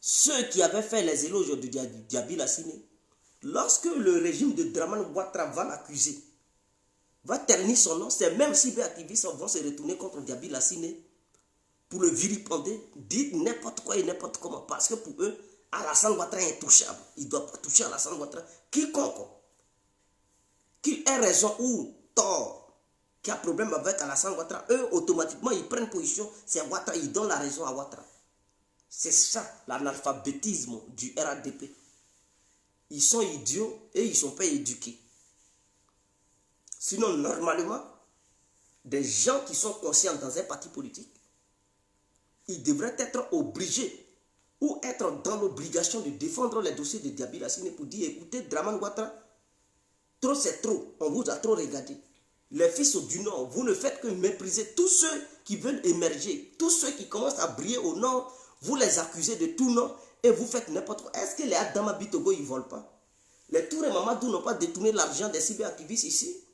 Ceux qui avaient fait les éloges de Diaby Lassine, lorsque le régime de Dramane Ouattara va l'accuser, va ternir son nom, ces mêmes cyberaktivistes vont se retourner contre Diaby Lassine pour le vilipender, dire n'importe quoi et n'importe comment. Parce que pour eux, Alassane Ouattara est intouchable. Il ne doit pas toucher Alassane Ouattara. Quiconque, qu'il ait raison ou tort, qui a problème avec Alassane Ouattara, eux, automatiquement, ils prennent position. C'est Ouattara, ils donnent la raison à Ouattara. C'est ça, l'analphabétisme du RADP. Ils sont idiots et ils ne sont pas éduqués. Sinon, normalement, des gens qui sont conscients dans un parti politique, ils devraient être obligés ou être dans l'obligation de défendre les dossiers de Diaby Lassine pour dire, écoutez, Dramane Ouattara, trop c'est trop, on vous a trop regardé. Les fils du Nord, vous ne faites que mépriser tous ceux qui veulent émerger, tous ceux qui commencent à briller au Nord, vous les accusez de tout nom et vous faites n'importe quoi. Est-ce que les Adama Bitogo, ils ne volent pas? Les Touré Mamadou n'ont pas détourné l'argent des cyberactivistes ici?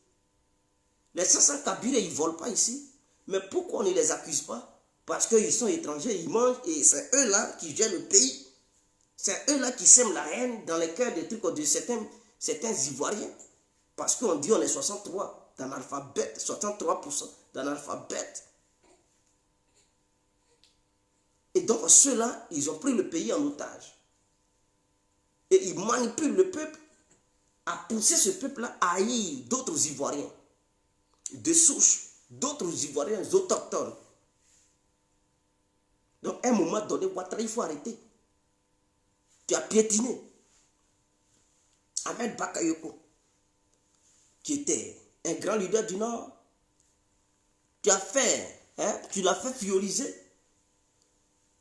Les Sassan Kabila, ils ne volent pas ici? Mais pourquoi on ne les accuse pas? Parce qu'ils sont étrangers, ils mangent et c'est eux-là qui gèrent le pays. C'est eux-là qui sèment la haine dans les cœurs des trucs de certains Ivoiriens. Parce qu'on dit on est 63 d'analphabètes, 63% d'analphabètes. Et donc ceux-là, ils ont pris le pays en otage. Et ils manipulent le peuple à pousser ce peuple-là à haïr d'autres Ivoiriens, de souche, d'autres Ivoiriens autochtones. Donc à un moment donné, Ouattara, il faut arrêter. Tu as piétiné Ahmed Bakayoko, qui était un grand leader du Nord. Tu as fait, tu l'as fait fioriser.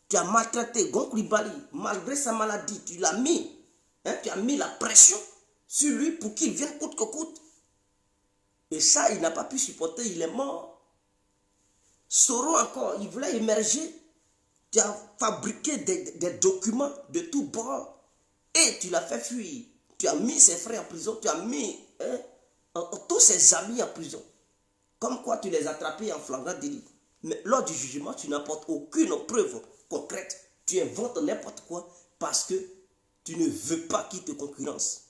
Tu as maltraité Gon Coulibaly, malgré sa maladie, tu l'as mis, tu as mis la pression sur lui pour qu'il vienne coûte que coûte. Et ça, il n'a pas pu supporter, il est mort. Soro encore, il voulait émerger. Tu as fabriqué des documents de tous bords et tu l'as fait fuir. Tu as mis ses frères en prison, tu as mis tous ses amis en prison. Comme quoi tu les as attrapés en flagrant délit. Mais lors du jugement, tu n'apportes aucune preuve concrète. Tu inventes n'importe quoi parce que tu ne veux pas qu'ils te concurrencent.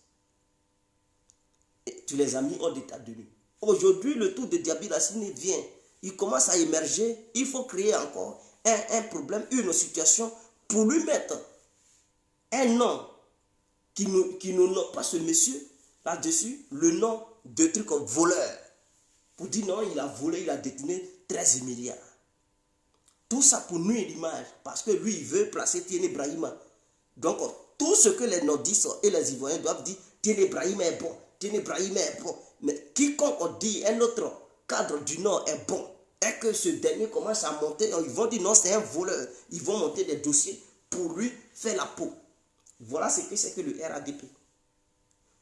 Et tu les as mis hors d'état de nuit. Aujourd'hui, le tour de Diaby Lassine vient. Il commence à émerger. Il faut créer encore un problème, une situation pour lui mettre un nom qui ne nomme pas ce monsieur là-dessus, le nom de truc comme voleur. Pour dire non, il a volé, il a détourné 13 milliards. Tout ça pour nuire l'image, parce que lui, il veut placer Tiéné Brahima. Donc, tout ce que les nordistes et les Ivoiriens doivent dire, Tiéné Brahima est bon, Tiéné Brahima est bon. Mais quiconque dit un autre cadre du Nord est bon, et que ce dernier commence à monter, ils vont dire non, c'est un voleur. Ils vont monter des dossiers pour lui faire la peau. Voilà ce que c'est que le RADP.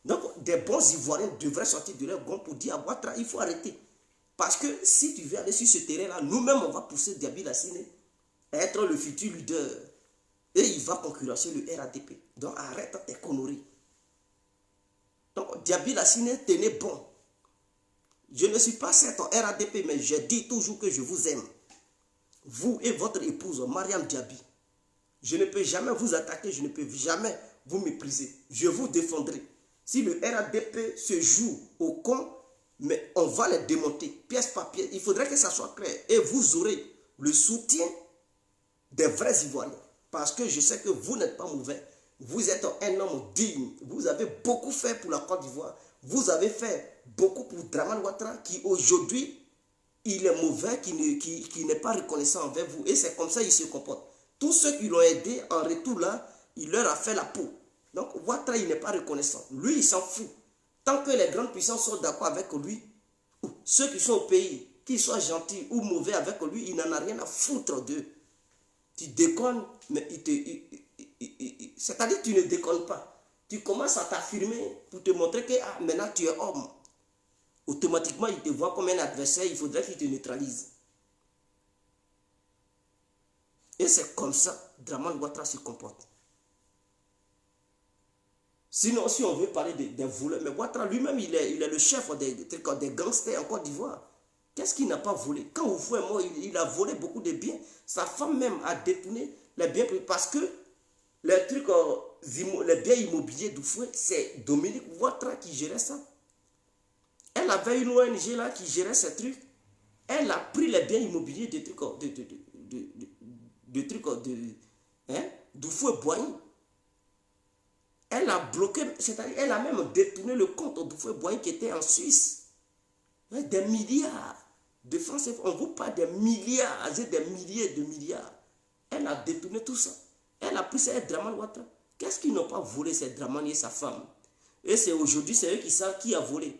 Donc, des bons Ivoiriens devraient sortir de leur gond pour dire à Ouattara, il faut arrêter. Parce que si tu veux aller sur ce terrain-là, nous-mêmes, on va pousser Diaby Lassine à être le futur leader. Et il va concurrencer le RADP. Donc, arrête tes conneries. Donc, Diaby Lassine, tenez bon. Je ne suis pas certain RADP, mais je dis toujours que je vous aime. Vous et votre épouse, Mariam Diaby. Je ne peux jamais vous attaquer, je ne peux jamais vous mépriser. Je vous défendrai. Si le RADP se joue au con, mais on va les démonter, pièce par pièce. Il faudrait que ça soit clair. Et vous aurez le soutien des vrais Ivoiriens. Parce que je sais que vous n'êtes pas mauvais. Vous êtes un homme digne. Vous avez beaucoup fait pour la Côte d'Ivoire. Vous avez fait beaucoup pour Dramane Ouattara, qui aujourd'hui, il est mauvais, qui n'est pas reconnaissant envers vous. Et c'est comme ça qu'il se comporte. Tous ceux qui l'ont aidé, en retour là, il leur a fait la peau. Donc Ouattara, il n'est pas reconnaissant. Lui, il s'en fout. Tant que les grandes puissances sont d'accord avec lui, ceux qui sont au pays, qu'ils soient gentils ou mauvais avec lui, il n'en a rien à foutre d'eux. Tu déconnes, mais c'est-à-dire que tu ne déconnes pas. Tu commences à t'affirmer pour te montrer que maintenant tu es homme. automatiquement, il te voit comme un adversaire, il faudrait qu'il te neutralise. Et c'est comme ça que Dramane Ouattara se comporte. Sinon, si on veut parler des voleurs, mais Ouattara lui-même, il est le chef des gangsters en Côte d'Ivoire. Qu'est-ce qu'il n'a pas volé? Quand Oufou est mort, il a volé beaucoup de biens. Sa femme même a détourné les biens parce que les biens immobiliers d'Oufou, c'est Dominique Ouattara qui gérait ça. Elle avait une ONG là qui gérait ces trucs. Elle a pris les biens immobiliers d'Oufou et Boigny. Elle a bloqué, c'est-à-dire elle a même détourné le compte d'Oufou et Boigny qui était en Suisse. Des milliards de francs CFA. On vous parle des milliards, des milliers de milliards. Elle a détourné tout ça. Elle a pris ces Dramane Ouattara. Qu'est-ce qu'ils n'ont pas volé, ces Dramane et sa femme? Et c'est aujourd'hui, c'est eux qui savent qui a volé.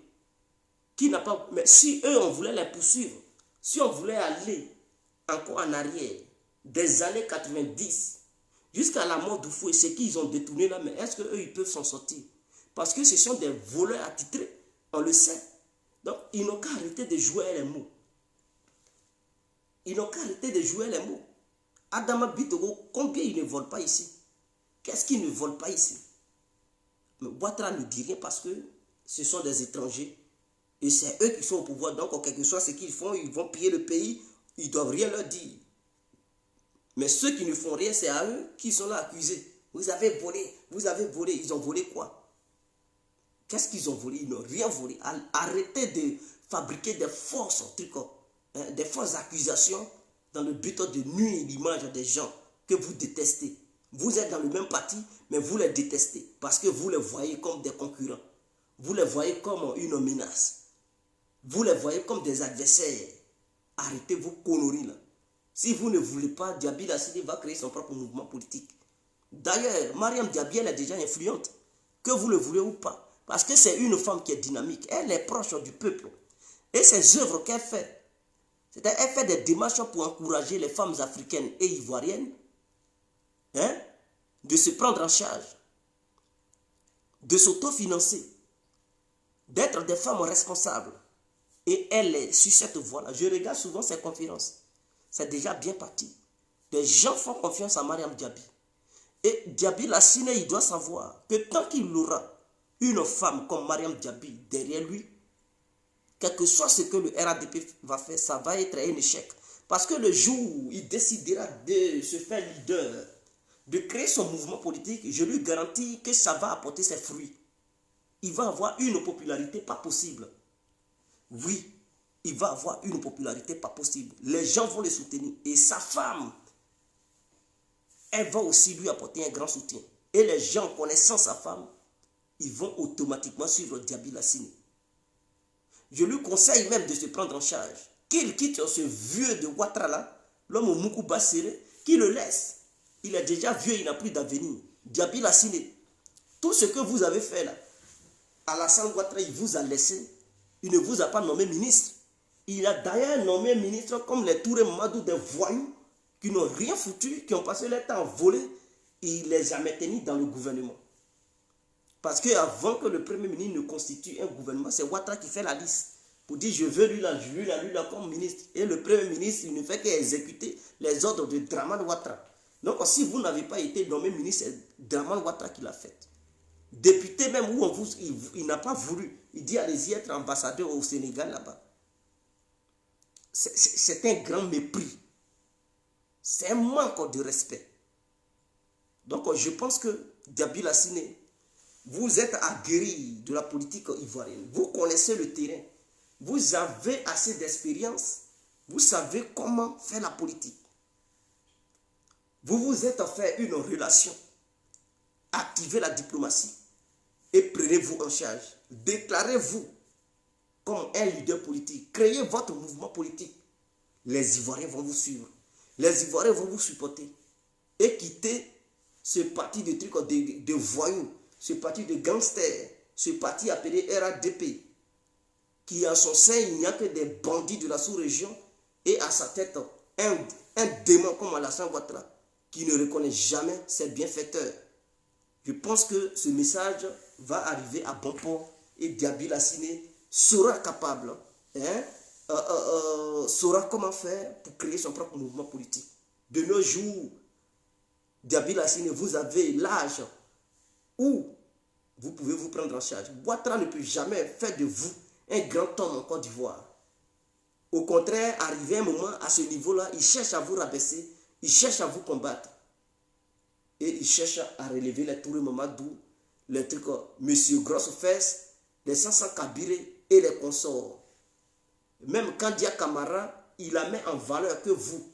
Qui n'a pas. Mais si eux, on voulait les poursuivre, si on voulait aller encore en arrière, des années 90, jusqu'à la mort d'Oufou et ce qu'ils ont détourné là, mais est-ce qu'eux, ils peuvent s'en sortir? Parce que ce sont des voleurs attitrés, on le sait. Donc, ils n'ont qu'à arrêter de jouer les mots. Ils n'ont qu'à arrêter de jouer les mots. Adama Bitogo, combien ils ne volent pas ici? Qu'est-ce qu'ils ne volent pas ici? Mais Ouattara ne dit rien parce que ce sont des étrangers. Et c'est eux qui sont au pouvoir. Donc, quel que soit ce qu'ils font, ils vont piller le pays. Ils ne doivent rien leur dire. Mais ceux qui ne font rien, c'est à eux qui sont là accusés. Vous avez volé, vous avez volé. Ils ont volé quoi? Qu'est-ce qu'ils ont volé? Ils n'ont rien volé. Arrêtez de fabriquer des fausses accusations dans le but de nuire l'image des gens que vous détestez. Vous êtes dans le même parti, mais vous les détestez parce que vous les voyez comme des concurrents. Vous les voyez comme une menace. Vous les voyez comme des adversaires. Arrêtez vos conneries là. Si vous ne voulez pas, Diaby Lassine va créer son propre mouvement politique. D'ailleurs, Mariam Diaby, elle est déjà influente. Que vous le voulez ou pas. Parce que c'est une femme qui est dynamique. Elle est proche du peuple. Et ces œuvres qu'elle fait, c'est-à-dire elle fait des démarches pour encourager les femmes africaines et ivoiriennes de se prendre en charge, de s'autofinancer, d'être des femmes responsables. Et elle est sur cette voie-là. Je regarde souvent ses conférences. C'est déjà bien parti. Les gens font confiance à Mariam Diaby. Et Diaby Lassine, il doit savoir que tant qu'il aura une femme comme Mariam Diaby derrière lui, quel que soit ce que le RADP va faire, ça va être un échec. Parce que le jour où il décidera de se faire leader, de créer son mouvement politique, je lui garantis que ça va apporter ses fruits. Il va avoir une popularité pas possible. Oui, il va avoir une popularité pas possible. Les gens vont le soutenir. Et sa femme, elle va aussi lui apporter un grand soutien. Et les gens connaissant sa femme, ils vont automatiquement suivre Diaby Lassine. Je lui conseille même de se prendre en charge. Qu'il quitte ce vieux de Ouattara là, l'homme au Moukouba serré, qu'il le laisse. Il est déjà vieux, il n'a plus d'avenir. Diaby Lassine, tout ce que vous avez fait là, Alassane Ouattara, il vous a laissé. Il ne vous a pas nommé ministre. Il a d'ailleurs nommé ministre comme les Touré Madou, des voyous qui n'ont rien foutu, qui ont passé leur temps à voler. Il les a maintenus dans le gouvernement. Parce qu'avant que le Premier ministre ne constitue un gouvernement, c'est Ouattara qui fait la liste. Pour dire je veux lui là comme ministre. Et le Premier ministre, il ne fait qu'exécuter les ordres de Dramane Ouattara. Donc si vous n'avez pas été nommé ministre, c'est Dramane Ouattara qui l'a fait. Député même où il n'a pas voulu. Il dit allez-y être ambassadeur au Sénégal là-bas. C'est un grand mépris. C'est un manque de respect. Donc je pense que Diaby Lassine, vous êtes aguerri de la politique ivoirienne. Vous connaissez le terrain. Vous avez assez d'expérience. Vous savez comment faire la politique. Vous vous êtes fait une relation. Activez la diplomatie. Et prenez-vous en charge. Déclarez-vous comme un leader politique. Créez votre mouvement politique. Les Ivoiriens vont vous suivre. Les Ivoiriens vont vous supporter. Et quitter ce parti de trucs de voyous, ce parti de gangsters, ce parti appelé RADP, qui en son sein, il n'y a que des bandits de la sous-région et à sa tête, un démon comme Alassane Ouattara, qui ne reconnaît jamais ses bienfaiteurs. Je pense que ce message va arriver à bon port et Diaby Lassine sera capable, hein, saura comment faire pour créer son propre mouvement politique. De nos jours, Diaby Lassine, vous avez l'âge où vous pouvez vous prendre en charge. Ouattara ne peut jamais faire de vous un grand homme en Côte d'Ivoire. Au contraire, arrivé un moment, à ce niveau-là, il cherche à vous rabaisser, il cherche à vous combattre. Et il cherche à relever les Touré Mamadou, les trucs, Monsieur Grosse-Fesse, les Sansan Kabiré et les consorts. Même Kandia Camara, il la met en valeur que vous.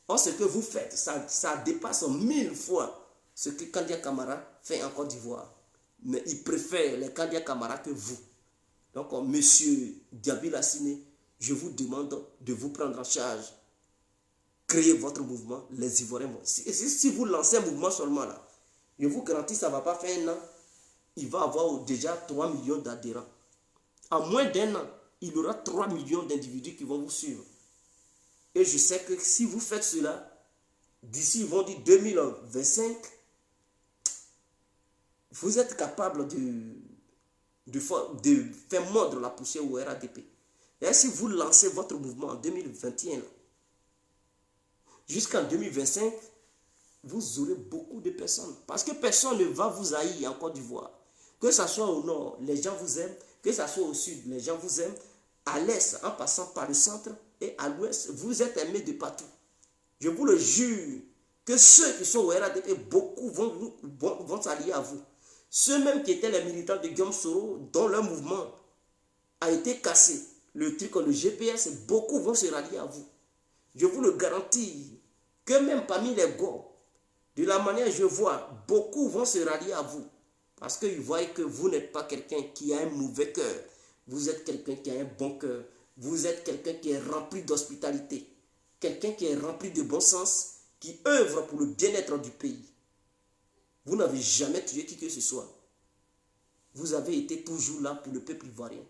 Or, ce que vous faites, ça dépasse 1000 fois ce que Kandia Camara fait en Côte d'Ivoire. Mais il préfère les Kandia Camara que vous. Donc, monsieur Diaby Lassine, je vous demande de vous prendre en charge. Créez votre mouvement, les Ivoiriens. Si vous lancez un mouvement seulement là, je vous garantis, ça ne va pas faire un an. Il va avoir déjà 3 millions d'adhérents. En moins d'un an, il y aura 3 millions d'individus qui vont vous suivre. Et je sais que si vous faites cela, d'ici, ils vont dire 2025, vous êtes capable de faire mordre la poussière au RADP. Et si vous lancez votre mouvement en 2021, jusqu'en 2025, vous aurez beaucoup de personnes. Parce que personne ne va vous haïr en Côte d'Ivoire. Que ce soit au nord, les gens vous aiment. Que ce soit au sud, les gens vous aiment. À l'est, en passant par le centre et à l'ouest, vous êtes aimés de partout. Je vous le jure que ceux qui sont au RADP, beaucoup vont s'allier à vous. Ceux même qui étaient les militants de Guillaume Soro, dont leur mouvement a été cassé, le truc, le GPS, beaucoup vont se rallier à vous. Je vous le garantis que même parmi les gars, de la manière je vois, beaucoup vont se rallier à vous. Parce qu'ils voient que vous n'êtes pas quelqu'un qui a un mauvais cœur. Vous êtes quelqu'un qui a un bon cœur. Vous êtes quelqu'un qui est rempli d'hospitalité. Quelqu'un qui est rempli de bon sens, qui œuvre pour le bien-être du pays. Vous n'avez jamais tué qui que ce soit. Vous avez été toujours là pour le peuple ivoirien.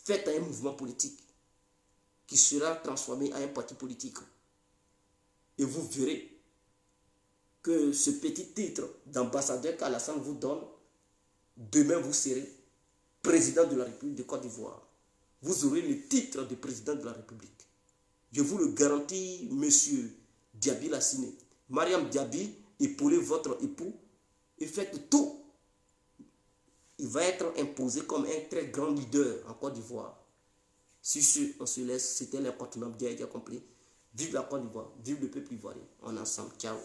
Faites un mouvement politique qui sera transformé en un parti politique. Et vous verrez que ce petit titre d'ambassadeur qu'Alassane vous donne, demain vous serez président de la République de Côte d'Ivoire. Vous aurez le titre de président de la République. Je vous le garantis, monsieur Diaby Lassine. Mariam Diaby, épaulez votre époux et faites tout. Il va être imposé comme un très grand leader en Côte d'Ivoire. Si on se laisse, c'était l'incontournable, bien compris. Vive la Côte d'Ivoire, vive le peuple ivoirien. On est ensemble. Ciao.